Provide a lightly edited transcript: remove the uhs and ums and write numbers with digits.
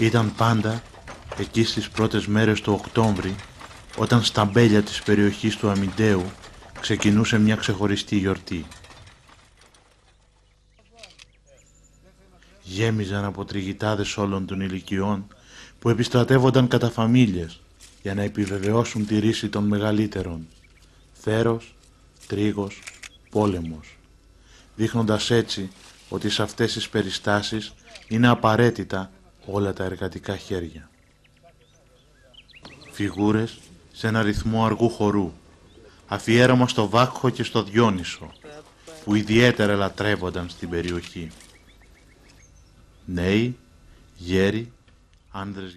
Ήταν πάντα εκεί στις πρώτες μέρες του Οκτώβρη, όταν στα μπέλια της περιοχής του Αμιντέου ξεκινούσε μια ξεχωριστή γιορτή. Γέμιζαν από τριγητάδες όλων των ηλικιών που επιστρατεύονταν κατά φαμίλιες για να επιβεβαιώσουν τη ρίση των μεγαλύτερων, θέρος, τρίγος, πόλεμος, δείχνοντας έτσι ότι σε αυτές τις περιστάσεις είναι απαραίτητα όλα τα εργατικά χέρια. Φιγούρες σε ένα ρυθμό αργού χορού, αφιέρωμα στο Βάκχο και στο Διόνυσο, που ιδιαίτερα λατρεύονταν στην περιοχή. Νέοι, γέροι, άνδρες,